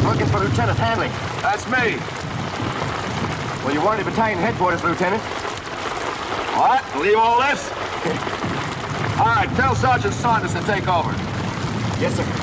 Looking for Lieutenant Hanley. That's me. Well, you weren't at battalion headquarters, Lieutenant. What? Leave all this? All right, tell Sergeant Saunders to take over. Yes, sir.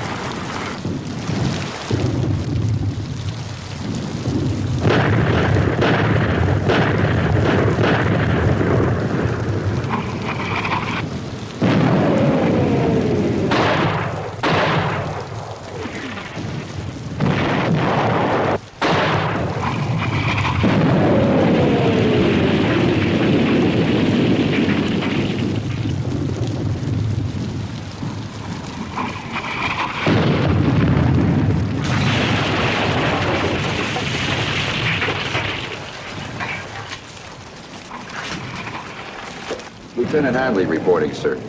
Lieutenant Hanley reporting, sir.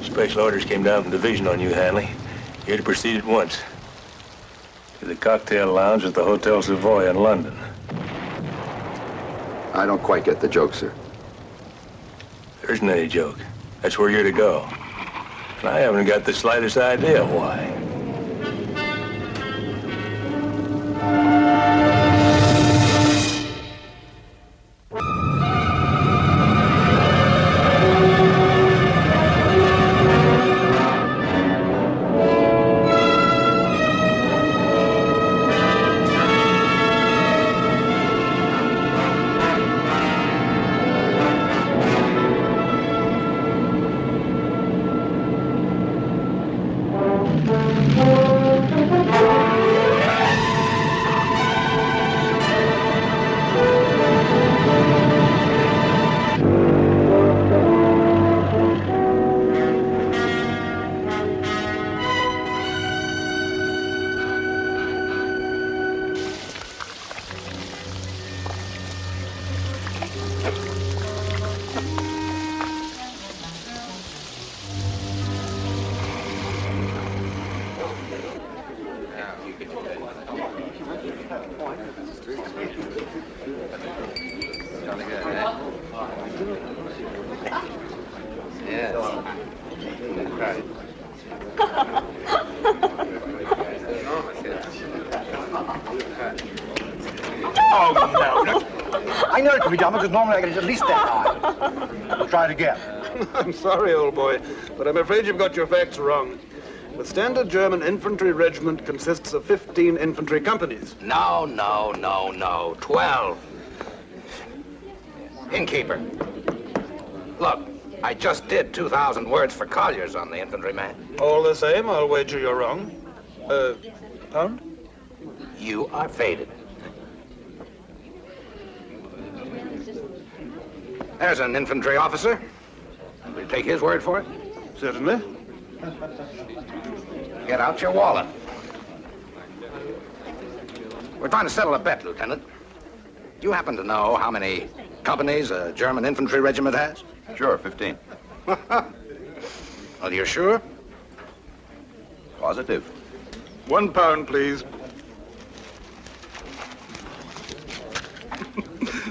Special orders came down from division on you, Hanley. You're to proceed at once to the cocktail lounge at the Hotel Savoy in London. I don't quite get the joke, sir. There isn't any joke. That's where you're to go. And I haven't got the slightest idea why. Because normally I get at least that high. Try it again. I'm sorry, old boy, but I'm afraid you've got your facts wrong. The standard German infantry regiment consists of 15 infantry companies. No. 12. Innkeeper. Look, I just did 2,000 words for Colliers on the infantryman. All the same, I'll wager you're wrong. Pound? You are faded. There's an infantry officer. Will you take his word for it? Certainly. Get out your wallet. We're trying to settle a bet, Lieutenant. Do you happen to know how many companies a German infantry regiment has? Sure, 15. Well, you're sure? Positive. £1, please.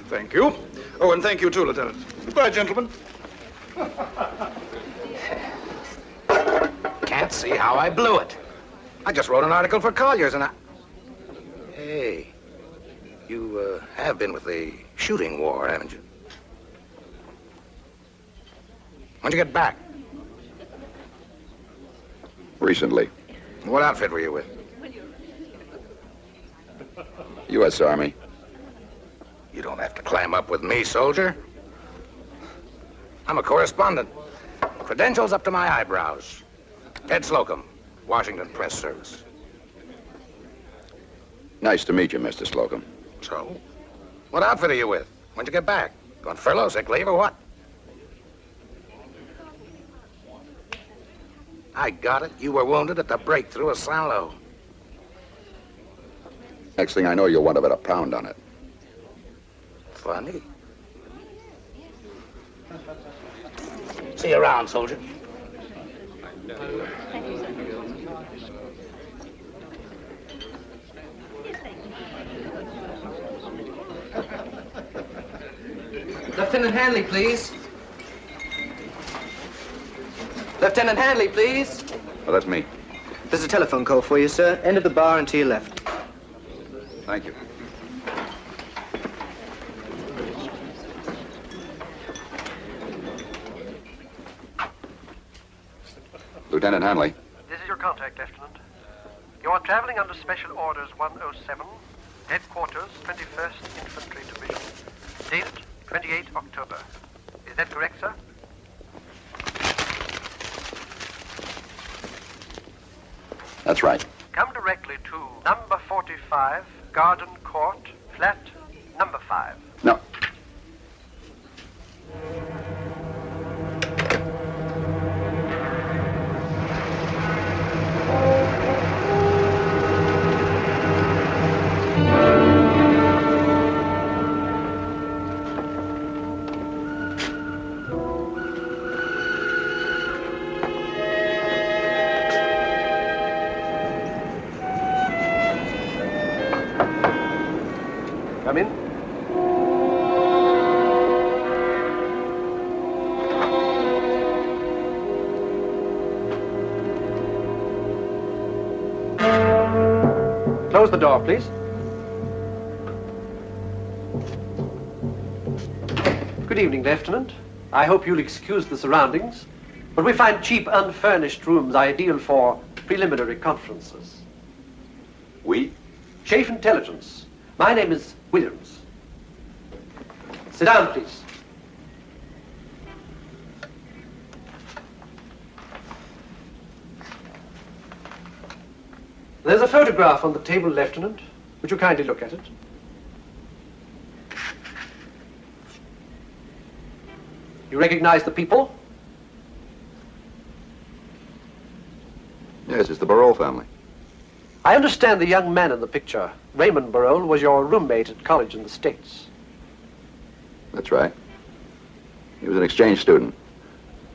Thank you. Oh, and thank you too, Lieutenant. Goodbye, gentlemen. Can't see how I blew it. I just wrote an article for Colliers and I... Hey, you have been with the shooting war, haven't you? When'd you get back? Recently. What outfit were you with? U.S. Army. You don't have to clam up with me, soldier. I'm a correspondent. Credentials up to my eyebrows. Ed Slocum, Washington Press Service. Nice to meet you, Mr. Slocum. So? What outfit are you with? When'd you get back? On furlough, sick leave, or what? I got it. You were wounded at the breakthrough of Saint-Lô. Next thing I know, you'll want to bet £1 on it. Funny. See you around, soldier. Lieutenant Hanley, please. Lieutenant Hanley, please. Well, that's me. There's a telephone call for you, sir. End of the bar and to your left. Thank you. Lieutenant Hanley. This is your contact, Lieutenant. You are traveling under Special Orders 107, Headquarters, 21st Infantry Division. Date, 28 October. Is that correct, sir? That's right. Come directly to number 45, Garden Court, flat number 5. No. Come in. Close the door, please. Good evening, Lieutenant. I hope you'll excuse the surroundings, but we find cheap, unfurnished rooms ideal for preliminary conferences. We? Chief Intelligence. My name is Williams. Sit down, please. There's a photograph on the table, Lieutenant. Would you kindly look at it? You recognize the people? Yes, it's the Barole family. I understand the young man in the picture, Raymond Barole, was your roommate at college in the States. That's right. He was an exchange student.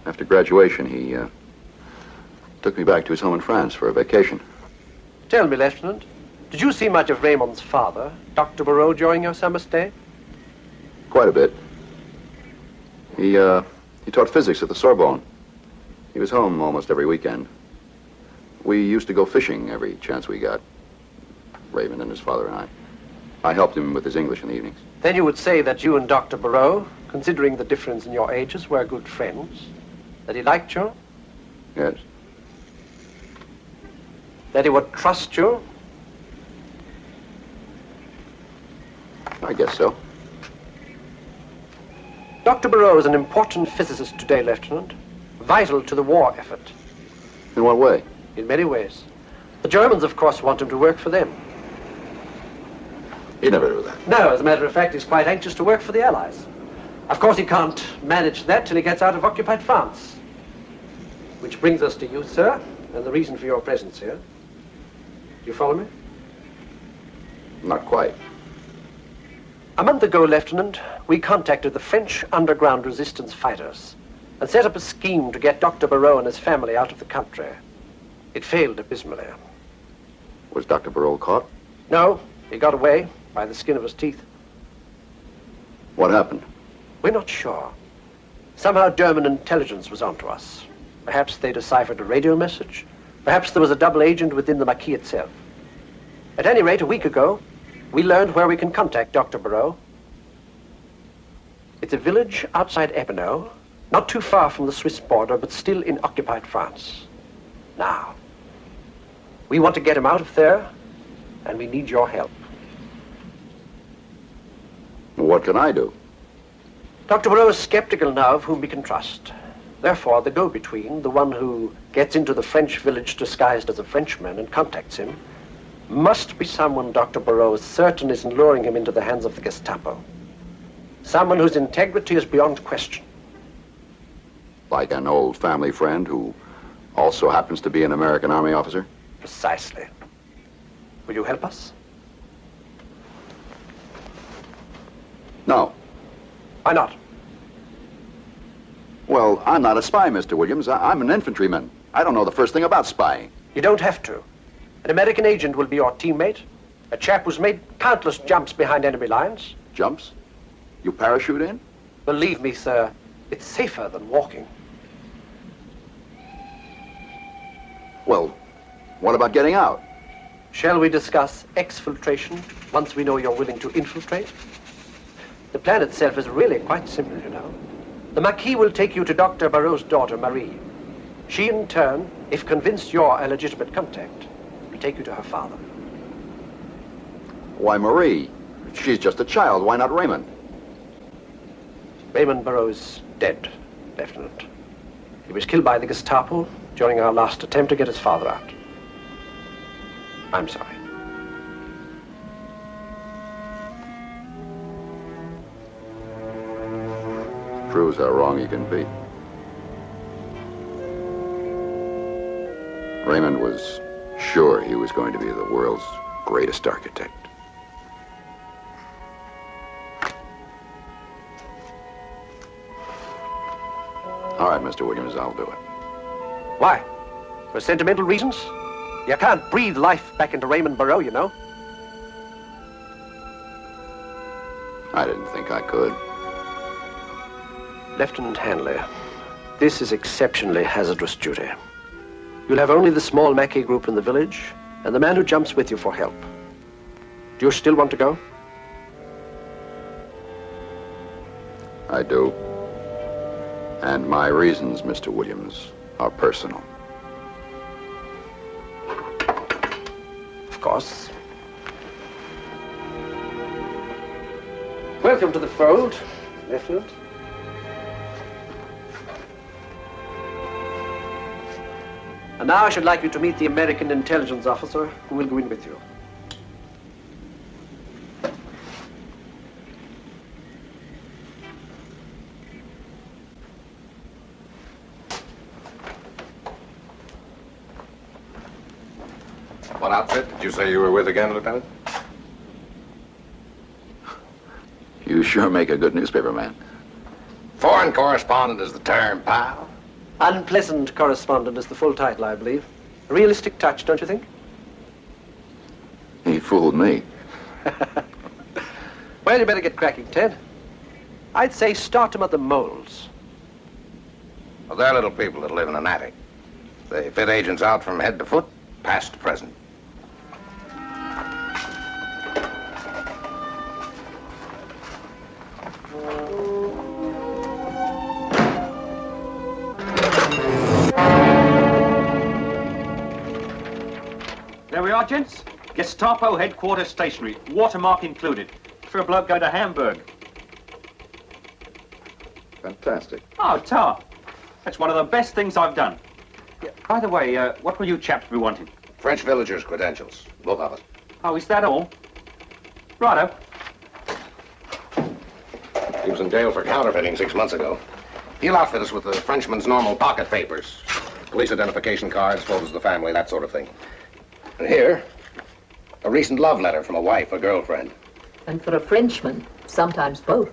After graduation, he took me back to his home in France for a vacation. Tell me, Lieutenant, did you see much of Raymond's father, Dr. Barole, during your summer stay? Quite a bit. He taught physics at the Sorbonne. He was home almost every weekend. We used to go fishing every chance we got, Raymond and his father and I. I helped him with his English in the evenings. Then you would say that you and Dr. Barole, considering the difference in your ages, were good friends? That he liked you? Yes. That he would trust you? I guess so. Dr. Barole is an important physicist today, Lieutenant. Vital to the war effort. In what way? In many ways. The Germans, of course, want him to work for them. He'd never do that. No, as a matter of fact, he's quite anxious to work for the Allies. Of course, he can't manage that till he gets out of occupied France. Which brings us to you, sir, and the reason for your presence here. Do you follow me? Not quite. A month ago, Lieutenant, we contacted the French underground resistance fighters and set up a scheme to get Dr. Barole and his family out of the country. It failed abysmally. Was Dr. Barole caught? No, he got away by the skin of his teeth. What happened? We're not sure. Somehow German intelligence was onto us. Perhaps they deciphered a radio message. Perhaps there was a double agent within the Maquis itself. At any rate, a week ago, we learned where we can contact Dr. Barole. It's a village outside Epinal, not too far from the Swiss border, but still in occupied France. Now, we want to get him out of there, and we need your help. What can I do? Dr. Barole is skeptical now of whom we can trust. Therefore, the go-between, the one who gets into the French village disguised as a Frenchman and contacts him, must be someone Dr. Barole is certain isn't luring him into the hands of the Gestapo. Someone whose integrity is beyond question. Like an old family friend who also happens to be an American Army officer? Precisely. Will you help us? No. Why not? Well, I'm not a spy, Mr. Williams. I'm an infantryman. I don't know the first thing about spying. You don't have to. An American agent will be your teammate, a chap who's made countless jumps behind enemy lines. Jumps? You parachute in? Believe me, sir, it's safer than walking. Well, What about getting out? Shall we discuss exfiltration once we know you're willing to infiltrate? The plan itself is really quite simple, you know. The Marquis will take you to Dr. Barreau's daughter, Marie. She, in turn, if convinced you're a legitimate contact, will take you to her father. Why, Marie? She's just a child. Why not Raymond? Raymond Barreau's dead, Lieutenant. He was killed by the Gestapo during our last attempt to get his father out. I'm sorry. Proves how wrong you can be. Raymond was sure he was going to be the world's greatest architect. All right, Mr. Williams, I'll do it. Why? For sentimental reasons? You can't breathe life back into Raymond Barreau, you know. I didn't think I could. Lieutenant Hanley, this is exceptionally hazardous duty. You'll have only the small Mackey group in the village and the man who jumps with you for help. Do you still want to go? I do. And my reasons, Mr. Williams, are personal. Of course. Welcome to the fold, Lieutenant. And now I should like you to meet the American intelligence officer who will go in with you. What outfit did you say you were with again, Lieutenant? You sure make a good newspaper man. Foreign correspondent is the term, pal. Unpleasant correspondent is the full title, I believe. A realistic touch, don't you think? He fooled me. Well, you better get cracking, Ted. I'd say start him at the moles. Well, they're little people that live in an attic. They fit agents out from head to foot, past to present. There we are, gents. Gestapo headquarters stationery, watermark included. For a bloke going to Hamburg. Fantastic. Oh, tar. That's one of the best things I've done. Yeah, by the way, what will you chaps be wanting? French villagers' credentials, both of us. Oh, is that all? Righto. He was in jail for counterfeiting 6 months ago. He'll outfit us with the Frenchman's normal pocket papers. Police identification cards, photos of the family, that sort of thing. And here, a recent love letter from a wife or girlfriend. And for a Frenchman, sometimes both.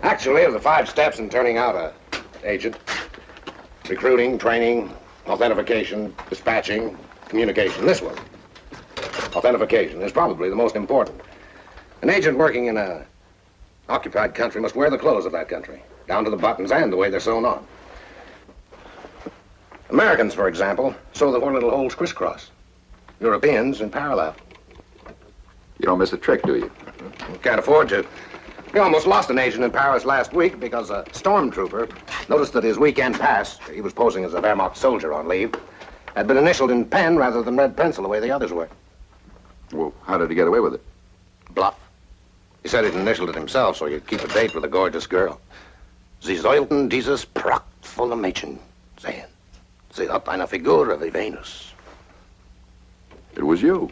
Actually, of the 5 steps in turning out an agent, recruiting, training, authentication, dispatching, communication, this one, authentication, is probably the most important. An agent working in an occupied country must wear the clothes of that country, down to the buttons and the way they're sewn on. Americans, for example, sew the 4 little holes crisscross. Europeans in parallel. You don't miss a trick, do you? Can't afford to. We almost lost an agent in Paris last week because a stormtrooper noticed that his weekend pass, he was posing as a Wehrmacht soldier on leave, had been initialed in pen rather than red pencil the way the others were. Well, how did he get away with it? Bluff. He said he'd initialed it himself so he'd keep a date with a gorgeous girl. Sie sollten dieses prachtvolle Mädchen sehen. Sie hat eine Figur wie Venus. It was you.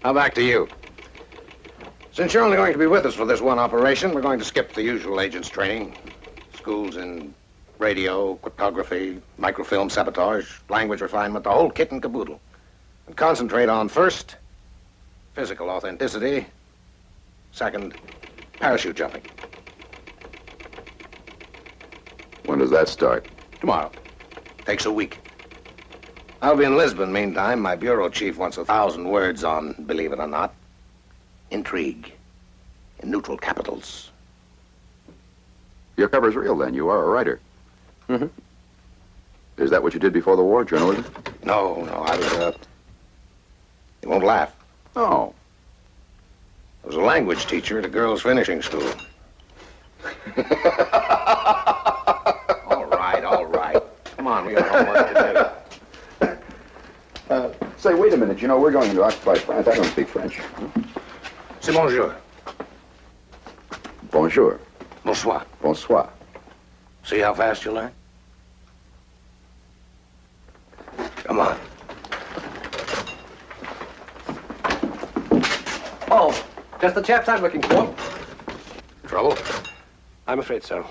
Now back to you. Since you're only going to be with us for this one operation, we're going to skip the usual agent's training. Schools in radio, cryptography, microfilm sabotage, language refinement, the whole kit and caboodle. And concentrate on, first, physical authenticity. Second, parachute jumping. When does that start? Tomorrow. Takes a week. I'll be in Lisbon meantime. My bureau chief wants 1,000 words on, believe it or not, intrigue in neutral capitals. Your cover's real, then. You are a writer. Mm-hmm. Is that what you did before the war, journalism? No, I was, you won't laugh. Oh. I was a language teacher at a girls' finishing school. All right. Come on, we got homework to do. Say, wait a minute. You know, we're going into occupied France. I don't speak French. C'est bonjour. Bonjour. Bonsoir. Bonsoir. See how fast you learn? Come on. Oh, just the chaps I'm looking for. Trouble? I'm afraid so.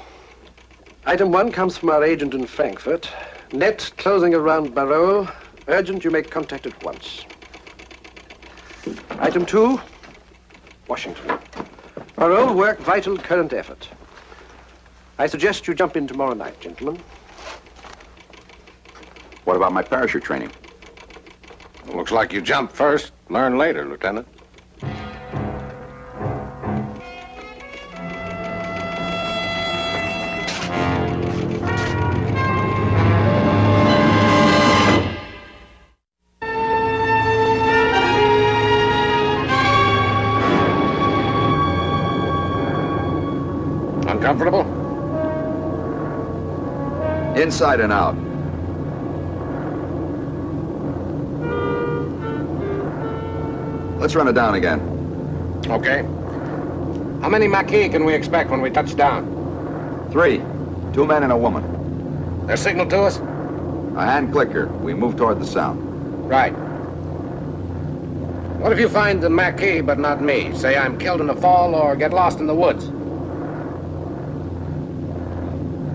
Item 1 comes from our agent in Frankfurt. Net closing around Barole. Urgent, you make contact at once. Item 2, Washington. Barole, work vital current effort. I suggest you jump in tomorrow night, gentlemen. What about my parachute training? Looks like you jump first, learn later, Lieutenant. Uncomfortable? Inside and out. Let's run it down again. Okay. How many Maquis can we expect when we touch down? 3. 2 men and a woman. Their signal to us? A hand clicker. We move toward the sound. Right. What if you find the Maquis but not me? Say I'm killed in the fall or get lost in the woods.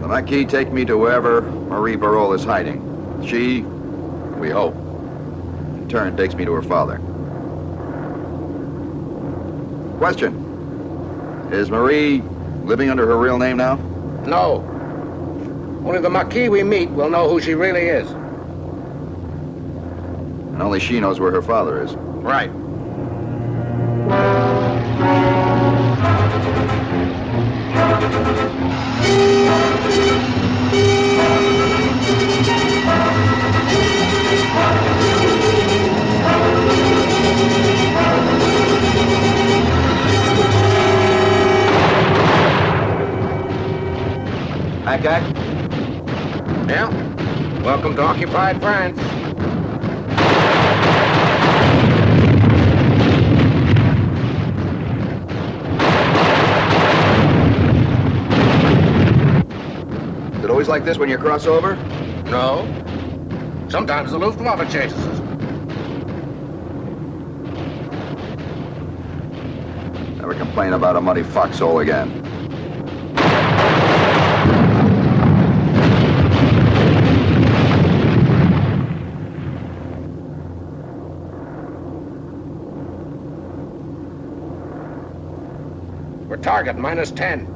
The Maquis take me to wherever Marie Barole is hiding. She, we hope, in turn takes me to her father. Question. Is Marie living under her real name now? No. Only the Maquis we meet will know who she really is. And only she knows where her father is. Right. Ack? Yeah. Welcome to occupied France. Is it always like this when you cross over? No. Sometimes the Luftwaffe chases us. Never complain about a muddy foxhole again. We're target -10.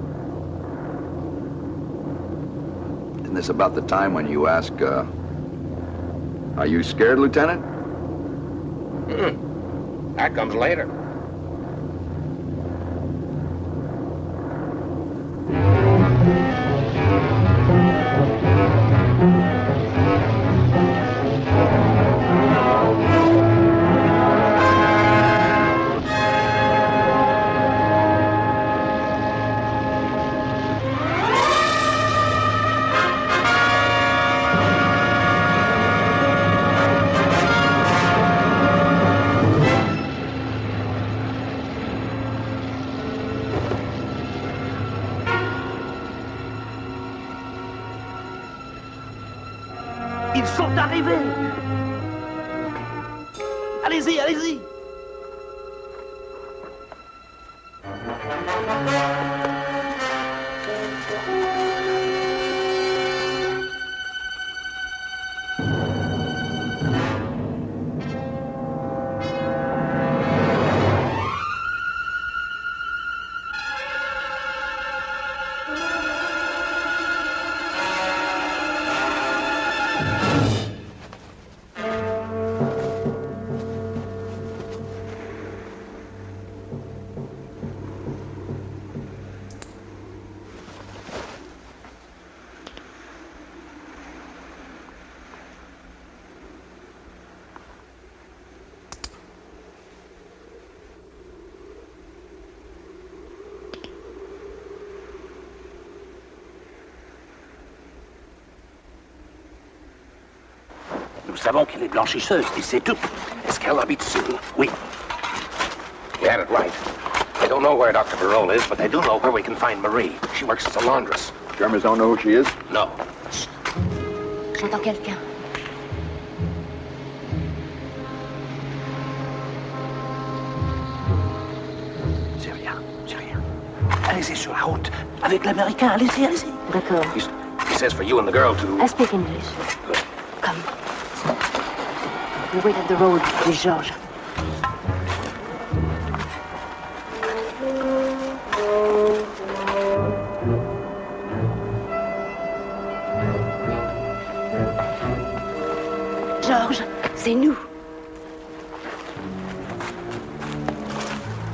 Isn't this about the time when you ask, are you scared, Lieutenant? That comes later. Ils sont arrivés. Allez-y, allez-y. Nous savons qu'elle est blanchisseuse, et c'est tout. Est-ce qu'elle habite seule? Oui. You had it right. They don't know where Dr. Barole is, but they do know where we can find Marie. She works as a laundress. Germans don't know who she is? No. J'entends quelqu'un. C'est rien, c'est rien. Allez-y sur la route, avec l'Américain, allez-y, allez-y. D'accord. He says for you and the girl to... I speak English. Come. We wait at the road with Georges. Georges, c'est nous.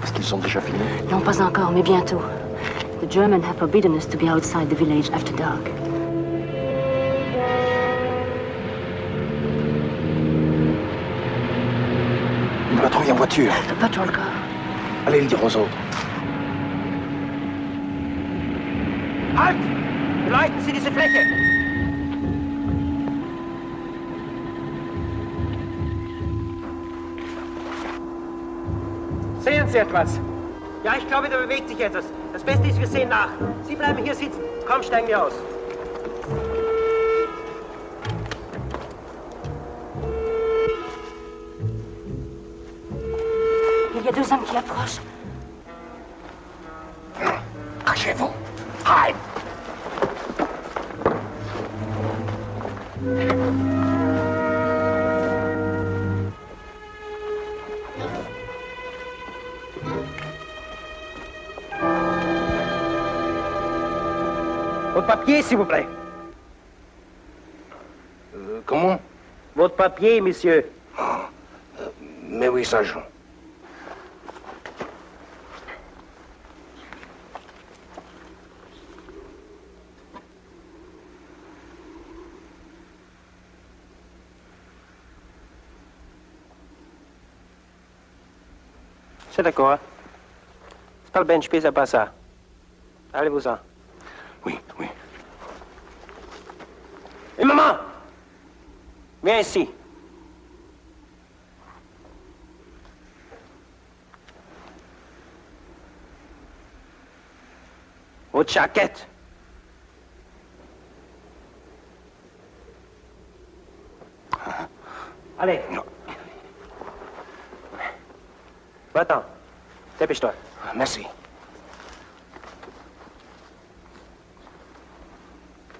Est-ce qu'ils sont déjà finis? Non, pas encore, mais bientôt. The Germans have forbidden us to be outside the village after dark. Une patrouille en voiture. The patrol car. Allez le dire aux autres. Halt! Beleuchten Sie diese Fläche! Sehen Sie etwas? Ja, ich glaube, da bewegt sich etwas. Das Beste ist, wir sehen nach. Sie bleiben hier sitzen. Komm, steigen wir aus. Il y a deux hommes qui approchent. Cachez-vous. Hide. Votre papier, s'il vous plaît. Comment? Votre papier, monsieur. Mais oui, sergent. C'est d'accord. C'est le bench, c'est pas ça. Allez-vous-en. Oui, oui. Et maman! Viens ici. Votre jaquette. Allez. Va-t'en. Dépêche-toi. Merci.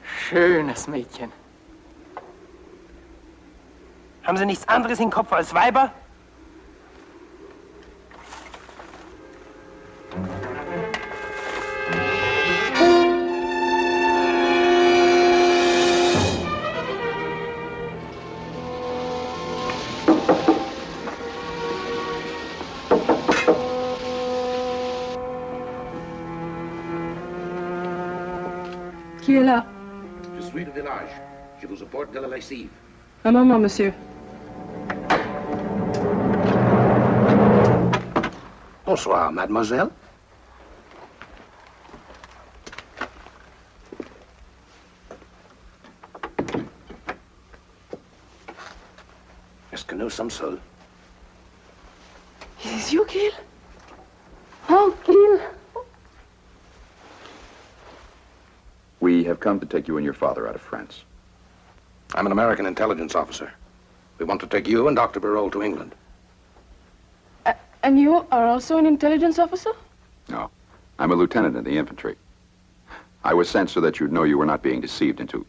Schönes Mädchen. Haben Sie nichts anderes im Kopf als Weiber? Qui est là? Je suis le village. Je vous apporte de la lessive. Un moment, monsieur. Bonsoir, mademoiselle. Est-ce que nous sommes seuls? Is you, Gil? Oh, Gil. We have come to take you and your father out of France. I'm an American intelligence officer. We want to take you and Dr. Barole to England. And you are also an intelligence officer? No. I'm a lieutenant in the infantry. I was sent so that you'd know you were not being deceived into...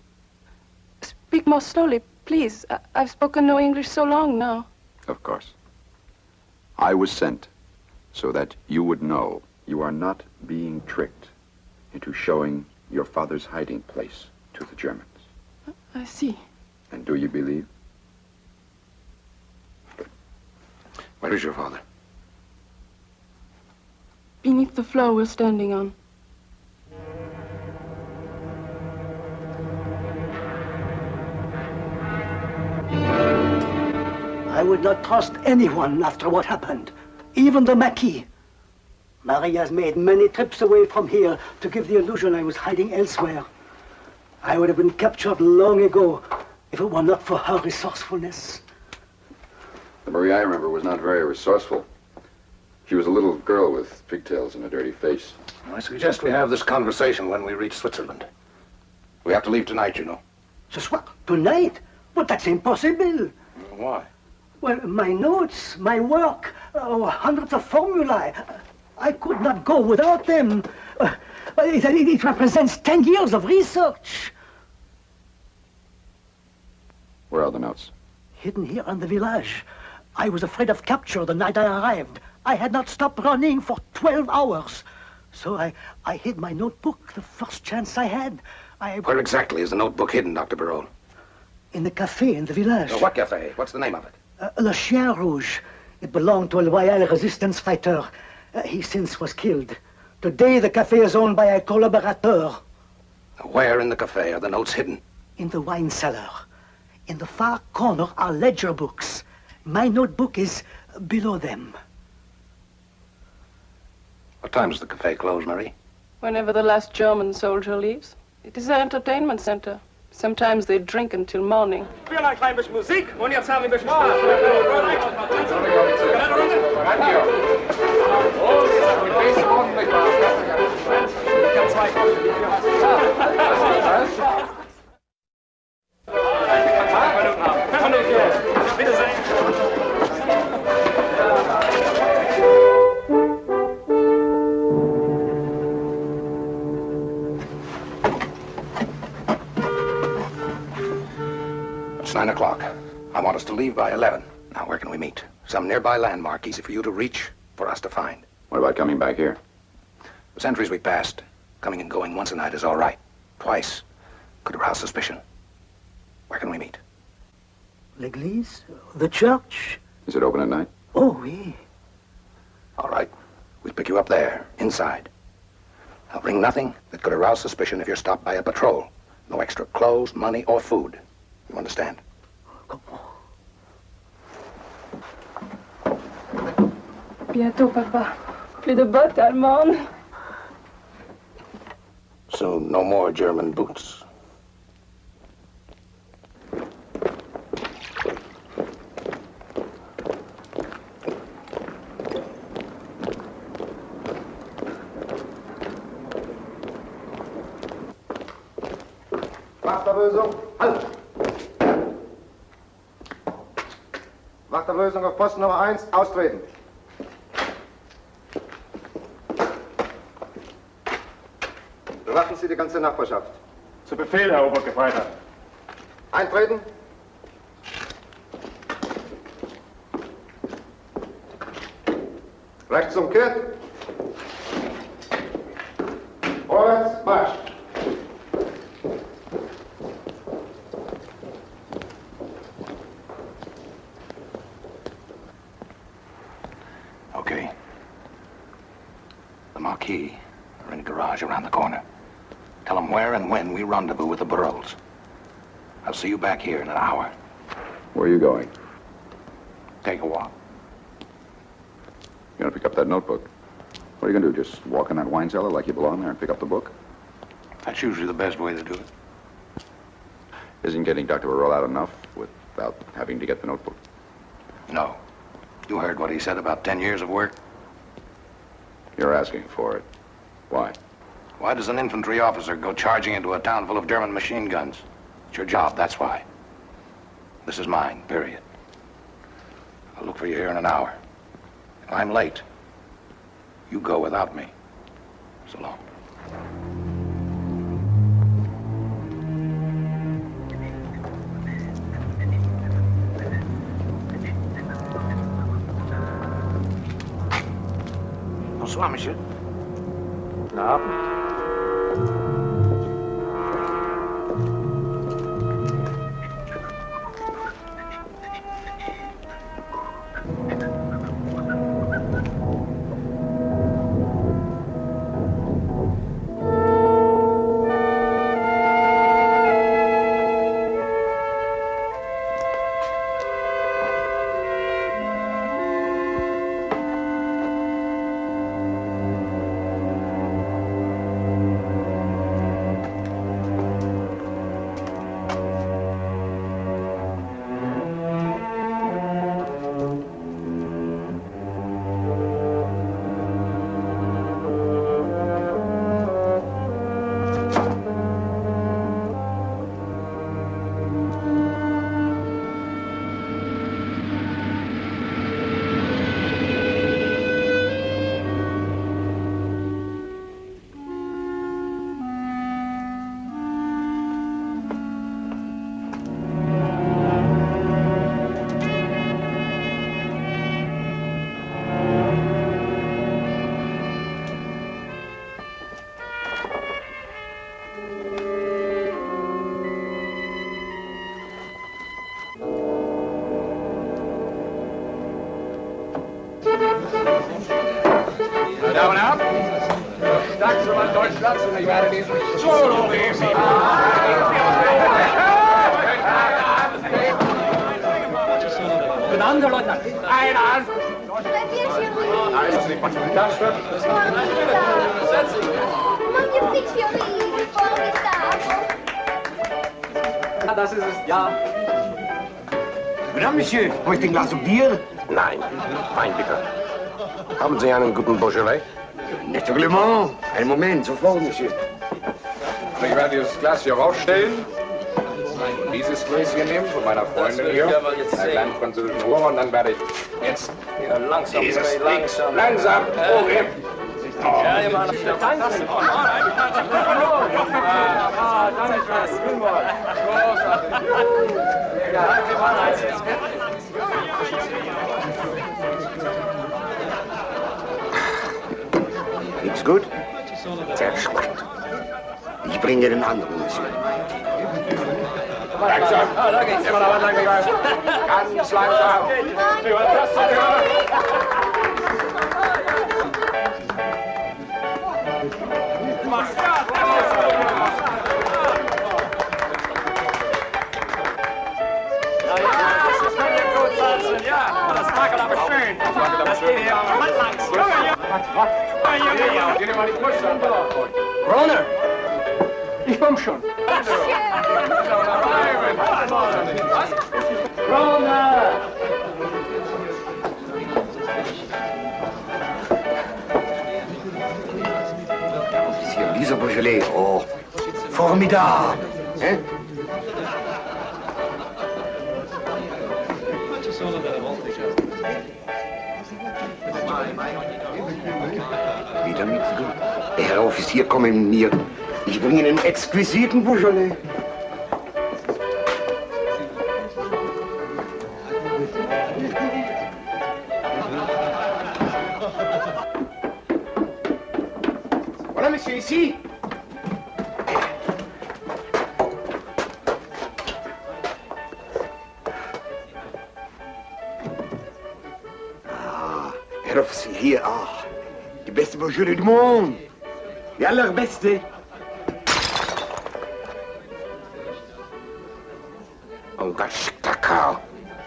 Speak more slowly, please. I've spoken no English so long now. Of course. I was sent so that you would know you are not being tricked into showing your father's hiding place to the Germans. I see. And do you believe? Where is your father? Beneath the floor we're standing on. I would not trust anyone after what happened, even the Maquis. Marie has made many trips away from here to give the illusion I was hiding elsewhere. I would have been captured long ago if it were not for her resourcefulness. The Marie I remember was not very resourceful. She was a little girl with pigtails and a dirty face. I suggest we have this conversation when we reach Switzerland. We have to leave tonight, you know. Ce soir? Tonight? But that's impossible. Why? Well, my notes, my work, hundreds of formulae. I could not go without them. It represents 10 years of research. Where are the notes? Hidden here in the village. I was afraid of capture the night I arrived. I had not stopped running for 12 hours. So I hid my notebook the first chance I had. Where exactly is the notebook hidden, Dr. Barrault? In the cafe in the village. What cafe? What's the name of it? Le Chien Rouge. It belonged to a loyal resistance fighter. He since was killed. Today the cafe is owned by a collaborateur. Where in the cafe are the notes hidden? In the wine cellar. In the far corner are ledger books. My notebook is below them. What time does the cafe close, Marie? Whenever the last German soldier leaves. It is an entertainment center. Sometimes they drink until morning. Spielen ein klein bisschen Musik und jetzt haben wir ein bisschen Spaß. It's 9 o'clock. I want us to leave by 11. Now, where can we meet? Some nearby landmark, easy for you to reach, for us to find. What about coming back here? The sentries we passed, coming and going once a night is all right. Twice could arouse suspicion. Where can we meet? L'église? The church? Is it open at night? Oh, oui. All right. We'll pick you up there, inside. I'll bring nothing that could arouse suspicion if you're stopped by a patrol. No extra clothes, money, or food. You understand? Bientôt, papa. Plus de bottes allemandes. Soon, no more German boots. Wachterlösung, halt! Wachterlösung auf Posten Nummer 1, austreten. Bewachen Sie die ganze Nachbarschaft. Zu Befehl, Herr Obergefreiter. Eintreten. Rechts umkehrt. Vorwärts, Marsch. Okay. The Marquis are in a garage around the corner. Tell them where and when we rendezvous with the Barraults. I'll see you back here in an hour. Where are you going? Take a walk. You're gonna pick up that notebook. What are you gonna do, just walk in that wine cellar like you belong there and pick up the book? That's usually the best way to do it. Isn't getting Dr. Barrault out enough without having to get the notebook? No. You heard what he said about 10 years of work? You're asking for it. Why? Why does an infantry officer go charging into a town full of German machine guns? It's your job, that's why. This is mine, period. I'll look for you here in an hour. If I'm late, you go without me. So long. Bonsoir, monsieur. Guten Abend. Daumen ab. Der stärkste Mann Deutschlands und ich werde diesen Solo geben. Benannt, Leutnant. Ein an. Das ist es, ja. Madame, Monsieur, möchte ein Glas Bier? Nein, Wein bitte. Haben Sie einen guten Beaujolais? Natürlich. Einen Moment, sofort, Monsieur. Ich werde dieses Glas hier rausstellen. Und dieses Gläschen nehmen von meiner Freundin hier. Einer kleinen französischen Hure. Und dann werde ich jetzt langsam, dieses langsam. Langsam. Okay. Ja, ihr Mann. Danke. Nichts gut? Sehr schlecht. Ich bringe den anderen, Monsieur. Langsam. Da geht's immer noch lang gegangen. Ganz langsam. Ja, das mag aber schön. Das geht hier Mann langs. Geh dir mal die Brüste an. Kroner, ich komm schon. Kroner! Monsieur, dieser Beaujolais, oh, formidable. Hein? Wieder nichts gut. Der Herr Offizier kommentiert. Ich bringe Ihnen einen exquisiten Beaujolais. Voilà, Monsieur, ici. Herr Offizier, hier, die beste Beaujolais du monde. Die allerbeste. Ungeschickter Kerl.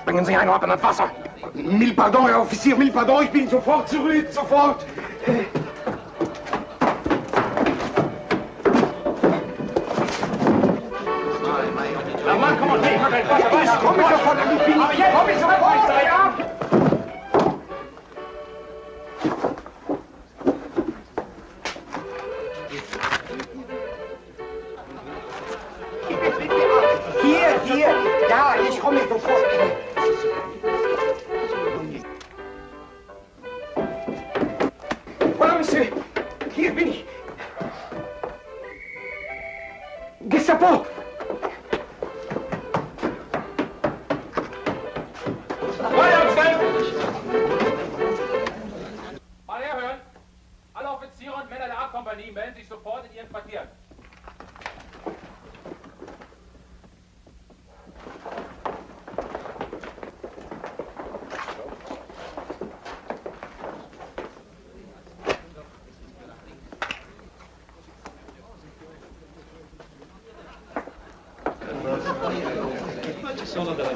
Bringen Sie einen ab in das Wasser. Mille pardon, Herr Offizier, mille pardon, ich bin sofort zurück, sofort. Na Mann, komm und leg mal dein Wasser. Ich komme sofort, komm ich sofort, ja? Hier, ja, ich komme sofort. Voilà, Monsieur, hier bin ich. Gestapo! Mal herhören! Alle Offiziere und Männer der A-Kompanie melden sich sofort in ihren Quartieren.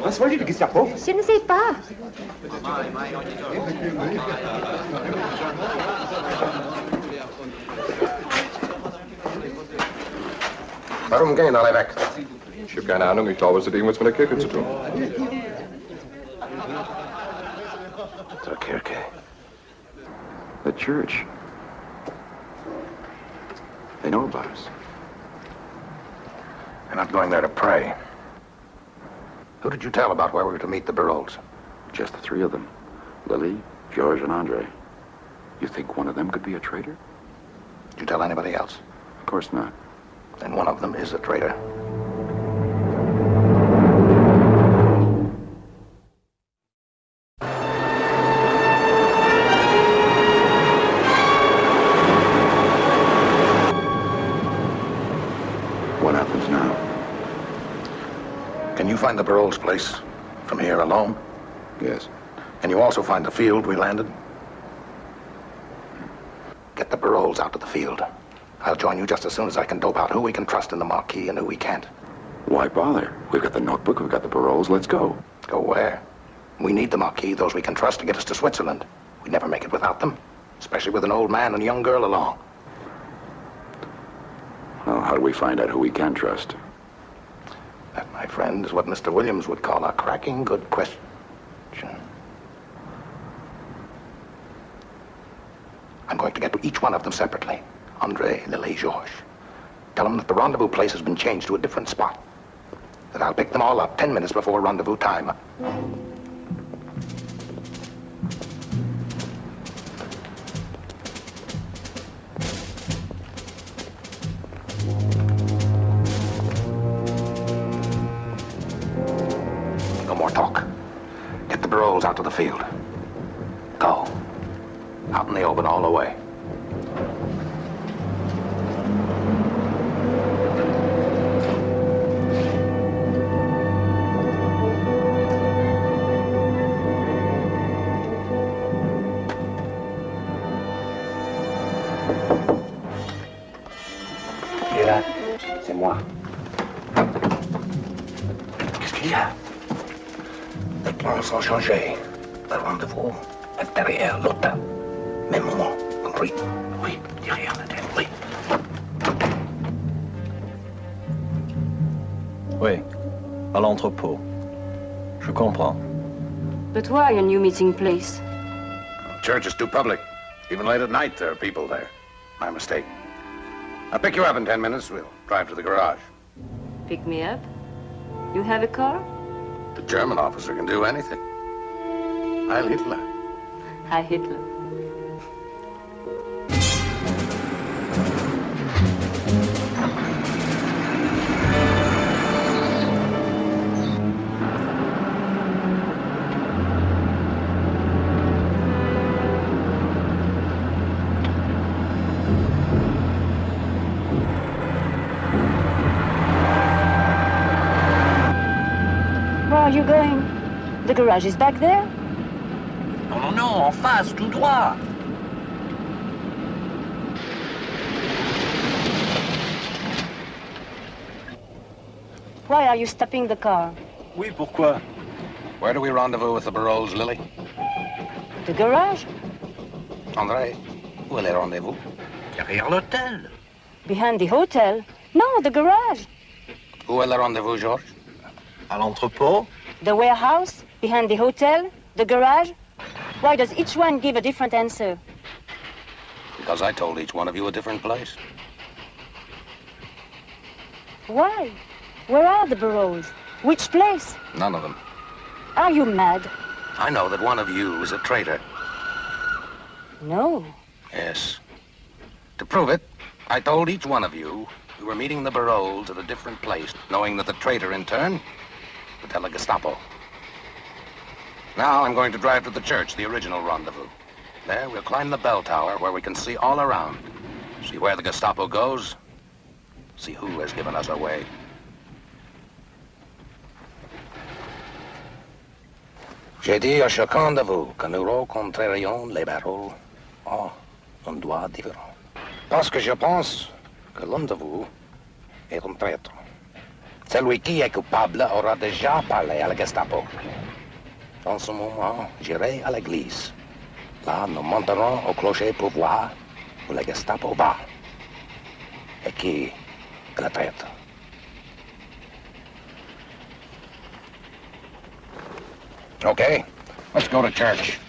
Was wollt ihr, Gestapo? Je ne sais pas. Warum gehen alle weg? Ich habe keine Ahnung. Ich glaube, es hat irgendwas mit der Kirche zu tun. The Kirche. The church. They know about us. They're not going there to pray. Who did you tell about where we were to meet the Birolds? Just the three of them. Lily, George, and Andre. You think one of them could be a traitor? Did you tell anybody else? Of course not. Then one of them is a traitor. What happens now? Can you find the Birolds' place from here alone? Yes. Can you also find the field we landed? Get the Baroles out of the field. I'll join you just as soon as I can dope out who we can trust in the Marquis and who we can't. Why bother? We've got the notebook, we've got the Baroles. Let's go. Go where? We need the Marquis, those we can trust, to get us to Switzerland. We'd never make it without them, especially with an old man and a young girl along. Well, how do we find out who we can trust? That, my friend, is what Mr. Williams would call a cracking good question. I'm going to get to each one of them separately. Andre, Lily, Georges. Tell them that the rendezvous place has been changed to a different spot. That I'll pick them all up 10 minutes before rendezvous time. No more talk. Get the Baroles out to the field. Go. Out in the open all the way. Et là, c'est moi. Qu'est-ce qu'il y a? Les plans sont changés. Le rendez-vous est derrière l'hôtel. Même moment, compris? Oui, derrière l'hôtel, oui. Oui, à l'entrepôt. Je comprends. But why a new meeting place? Church is too public. Even late at night, there are people there. My mistake. I'll pick you up in 10 minutes. We'll drive to the garage. Pick me up? You have a car? The German officer can do anything. Heil Hitler. Hi, Hitler. Where are you going? The garage is back there? Non, non, en face, tout droit. Why are you stopping the car? Oui, pourquoi? Where do we rendezvous with the Baroles, Lily? The garage? André, où est le rendezvous? Derrière l'hôtel. Behind the hotel? No, the garage. Où est le rendezvous, Georges? À l'entrepôt? The warehouse? Behind the hotel? The garage? Why does each one give a different answer? Because I told each one of you a different place. Why? Where are the Baroles? Which place? None of them. Are you mad? I know that one of you is a traitor. No. Yes. To prove it, I told each one of you we were meeting the Baroles at a different place, knowing that the traitor, in turn, would tell the Gestapo. Now I'm going to drive to the church, the original rendezvous. There, we'll climb the bell tower where we can see all around. See where the Gestapo goes. See who has given us away. J'ai dit à chacun de vous que nous rencontrerions les Baroles à un endroit différent. Parce que je pense que l'un de vous est un traître. Celui qui est coupable aura déjà parlé à la Gestapo. En ce moment, j'irai à l'église. Là, nous monterons au clocher pour voir où la Gestapo va. Et qui est le traître. Okay, let's go to church.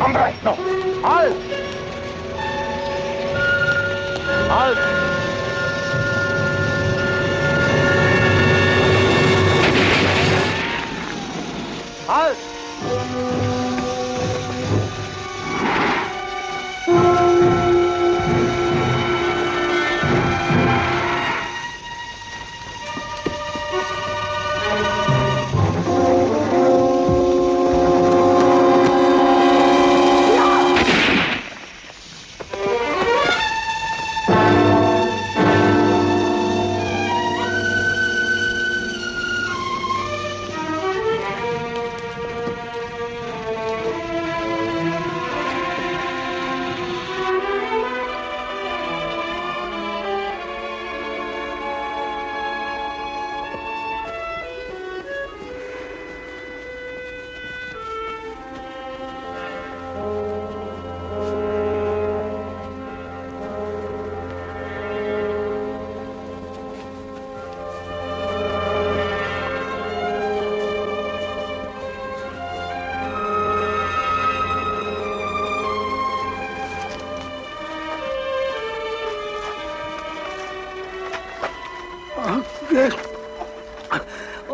André, no. Halt! Halt!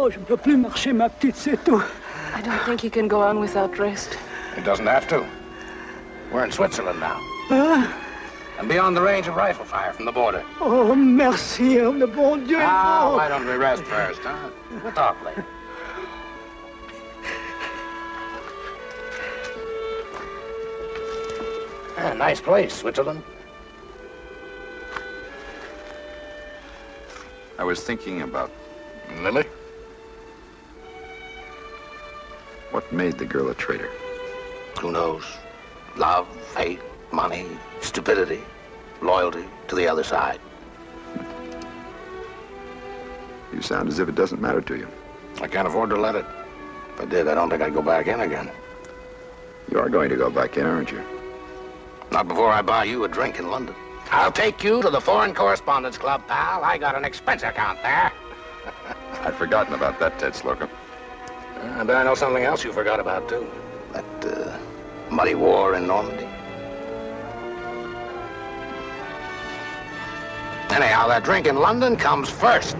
Oh, je ne peux plus marcher, ma petite, c'est tout. I don't think he can go on without rest. He doesn't have to. We're in Switzerland now. Hein? And beyond the range of rifle fire from the border. Oh, merci, oh, le bon Dieu. Ah, Oh. why don't we rest first, huh? We'll talk later. Ah, nice place, Switzerland. I was thinking about Lily? what made the girl a traitor. Who knows? Love, fate, money, stupidity, loyalty to the other side. You sound as if it doesn't matter to you. I can't afford to let it. If I did, I don't think I'd go back in again. You are going to go back in, aren't you? Not before I buy you a drink in London. I'll take you to the Foreign Correspondents Club, pal. I got an expense account there. I'd forgotten about that, Ted Slocum. And I know something else you forgot about, too. That muddy war in Normandy. Anyhow, that drink in London comes first.